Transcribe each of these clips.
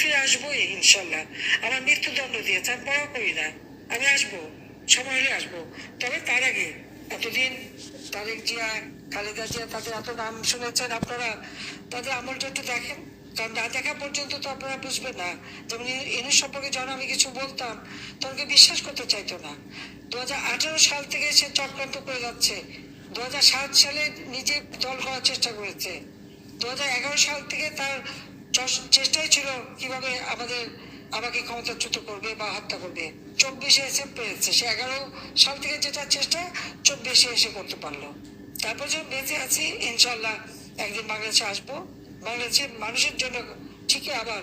ফিরে আসবোই ইনশাল্লাহ। আমার মৃত্যুদণ্ড দিয়েছে, আমি পড়া করি না, আমি আসবো, সময় হলে আসবো। তবে তার আগে এতদিন তারেক জিয়া, খালেদা জিয়া, তাদের এত নাম শুনেছেন আপনারা, তাদের আমলটা একটু দেখেন। কারণ না দেখা পর্যন্ত তো আপনারা বুঝবেন না। যেমন ইনুস সম্পর্কে যখন আমি কিছু বলতাম তখন বিশ্বাস করতে চাইতো না। 2018 সাল থেকে সে চক্রান্ত করে যাচ্ছে। 2007 সালে নিজে দল করার চেষ্টা করেছে। 2011 সাল থেকে তার চেষ্টাই ছিল কিভাবে আমাকে ক্ষমতাচ্যুত করবে বা হত্যা করবে। 24-এ এসে পেরেছে। সে 11 সাল থেকে যেটা চেষ্টা 24-এ এসে করতে পারলো। তারপর যখন বেঁচে আছি ইনশাল্লাহ একদিন বাংলাদেশে আসবো। বাংলাদেশের মানুষের জন্য ঠিকই আবার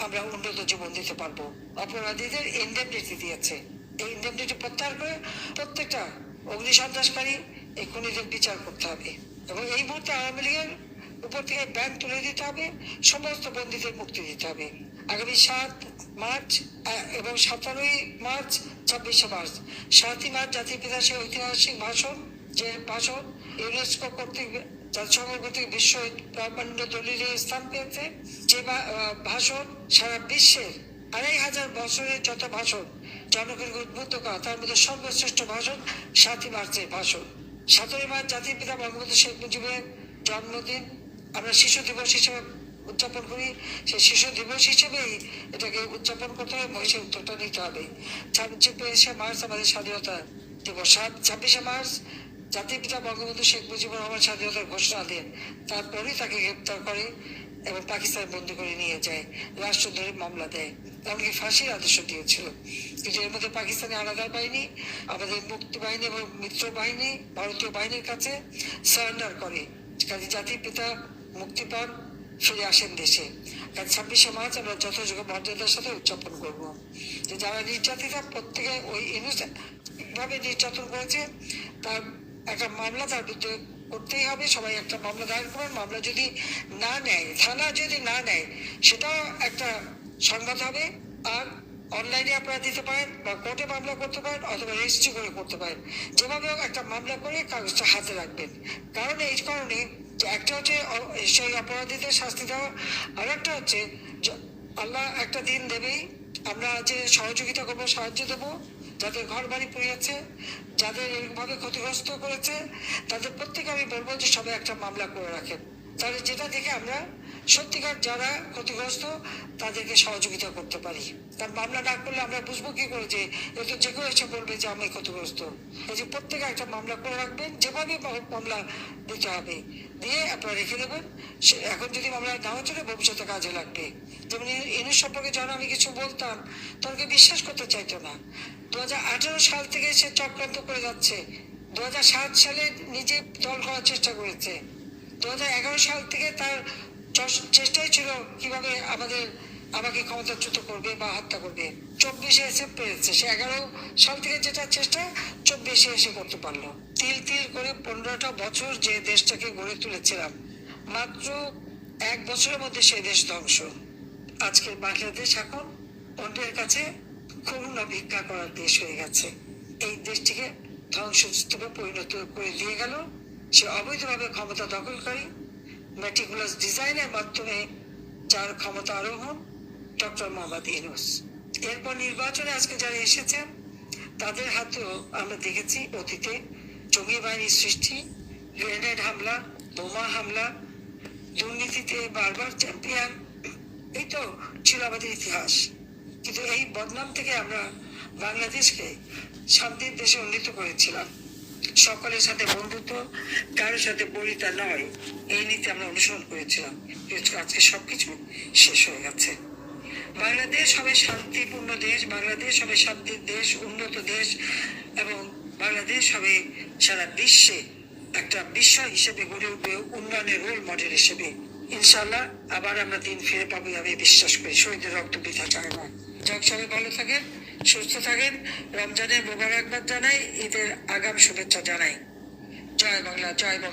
আমরা উন্নত জীবন দিতে পারবো। অপরাধীদের ইন্ডেমনিটি দিয়েছে, এই ইন্ডেমনিটি প্রত্যাহার করে প্রত্যেকটা অগ্নি সন্ত্রাসকারী এই খুনিদের বিচার করতে হবে এবং এই মুহূর্তে আওয়ামী লীগের উপর থেকে ব্যান তুলে দিতে হবে, সমস্ত বন্দীদের মুক্তি দিতে হবে। আগামী 7 মার্চ এবং 17 মার্চ, 26 মার্চ, 7ই মার্চ জাতির পিতা সে ঐতিহাসিক ভাষণ, যে ভাষণ ইউনেস্কো কর্তৃক জাতিসংঘ কর্তৃক বিশ্ব প্রামাণ্য দলিলে স্থান পেয়েছে, যে ভাষণ সারা বিশ্বের 2500 বছরের যত ভাষণ জনগণকে উদ্বুদ্ধ করা, তার মধ্যে সর্বশ্রেষ্ঠ ভাষণ 7ই মার্চের ভাষণ। 17 মার্চ জাতির পিতা বঙ্গবন্ধু শেখ মুজিবের জন্মদিন আমরা শিশু দিবস হিসেবে উদযাপন করি। সেই শিশু দিবস হিসেবেই এটাকে উদযাপন করতে হবে, মহিষের উত্তরটা নিতে হবে। 26 মার্চ আমাদের স্বাধীনতা দিবস। 26 মার্চ জাতির পিতা বঙ্গবন্ধু শেখ মুজিবুর রহমান স্বাধীনতার ঘোষণা দেন। তারপরেই তাকে গ্রেপ্তার করে এবং পাকিস্তান বন্দী করে নিয়ে যায়, রাষ্ট্রদ্রোহী মামলা দেয়, এমনকি ফাঁসির আদেশ দিয়েছিল। কিন্তু এর মধ্যে পাকিস্তানি আলাদার বাহিনী আমাদের মুক্তি বাহিনী এবং মিত্র বাহিনী ভারতীয় বাহিনীর কাছে সারেন্ডার করে। কাজে জাতির পিতা মুক্তি পান, ফিরে আসেন দেশে। কাজ 26 মার্চ আমরা যথাযোগ্য মর্যাদার সাথে উদযাপন করবো। যে যারা নির্যাতিতা প্রত্যেকে ওই ভাবে নির্যাতন করেছে তার একটা মামলা তার বিরুদ্ধে করতেই হবে। সবাই একটা মামলা দায়ের করবেন। মামলা যদি না নেয়, থানা যদি না নেয়, সেটাও একটা সংবাদ হবে। আর অনলাইনে আপনারা দিতে পারেন বা কোর্টে মামলা করতে পারেন অথবা রেজিস্ট্রি করে করতে পারেন। যেভাবে হোক একটা মামলা করে কাগজটা হাতে রাখবেন। কারণ এই কারণে যে একটা হচ্ছে সেই অপরাধীদের শাস্তি দেওয়া, আর একটা হচ্ছে আল্লাহ একটা দিন দেবেই, আমরা যে সহযোগিতা করবো, সাহায্য দেবো, যাদের ঘর বাড়ি পুড়িয়েছে, যাদের এইভাবে ক্ষতিগ্রস্ত করেছে, তাদের প্রত্যেকে আমি বলবো যে সবাই একটা মামলা করে রাখেন। তাহলে যেটা দেখে আমরা সত্যিকার যারা ক্ষতিগ্রস্ত তাদেরকে সহযোগিতা করতে পারি। কারণ মামলা না করলে আমরা বুঝবো কি করে যে এ তো যে কেউ এসে বলবে যে আমি ক্ষতিগ্রস্ত। এই যে প্রত্যেকে একটা মামলা করে রাখবেন, যেভাবে মামলা দিতে হবে, দিয়ে আপনারা রেখে দেবেন। এখন যদি মামলা নাও চলে ভবিষ্যতে কাজে লাগবে। যেমন ইনুস সম্পর্কে যখন আমি কিছু বলতাম তখন বিশ্বাস করতে চাইতো না। 2018 সাল থেকে সে চক্রান্ত করে যাচ্ছে। 2007 সালে নিজে দল করার চেষ্টা করেছে। 2011 সাল থেকে তার চেষ্টাই ছিল কিভাবে আমাকে ক্ষমতাচ্যুত করবে বা হত্যা করবে। 24-এ এসে পেরেছে। সে 11 সাল থেকে যেটা চেষ্টা 24-এ এসে করতে পারলো। তিল তিল করে 15টা বছর যে দেশটাকে গড়ে তুলেছিলাম, মাত্র 1 বছরের মধ্যে সেই দেশ ধ্বংস। আজকের বাংলাদেশ এখন অন্যের কাছে করুণা ভিক্ষা করার দেশ হয়ে গেছে। এই দেশটিকে ধ্বংসস্তূপে পরিণত করে দিয়ে গেল সে অবৈধভাবে ক্ষমতা দখলকারী, মেটিকুলাস ডিজাইনের মাধ্যমে যার ক্ষমতা আরোহণ, ডক্টর মোহাম্মদ ইউনূস। এরপর নির্বাচনে আজকে যারা এসেছেন তাদের হাতেও আমরা দেখেছি অতীতে জঙ্গি বাহিনীর সৃষ্টি, গ্রেনেড হামলা, বোমা হামলা, দুর্নীতিতে বারবার চ্যাম্পিয়ন। এই তো ছিল আমাদের ইতিহাস। কিন্তু এই বদনাম থেকে আমরা বাংলাদেশকে শান্তির দেশে উন্নীত করেছিলাম। সকলের সাথে বন্ধুত্ব, কারোর সাথে বলিতা নয়, এই নীতি আমরা অনুসরণ করেছিলাম। আজকে সবকিছু শেষ হয়ে গেছে। বাংলাদেশ হবে শান্তিপূর্ণ দেশ, বাংলাদেশ হবে শান্তির দেশ, উন্নত দেশ, এবং বাংলাদেশ হবে সারা বিশ্বে একটা বিশ্ব হিসেবে গড়ে উঠবে, উন্নয়নের রোল মডেল হিসেবে। ইনশাল্লাহ আবার আমরা দিন ফিরে পাবো, আমি বিশ্বাস করি। শহীদের রক্ত বৃথা যায় না। যাক, সবাই ভালো থাকেন, সুস্থ থাকেন। রমজানের মোবারকবাদ জানাই, ঈদের আগাম শুভেচ্ছা জানাই। জয় বাংলা, জয় বাংলা।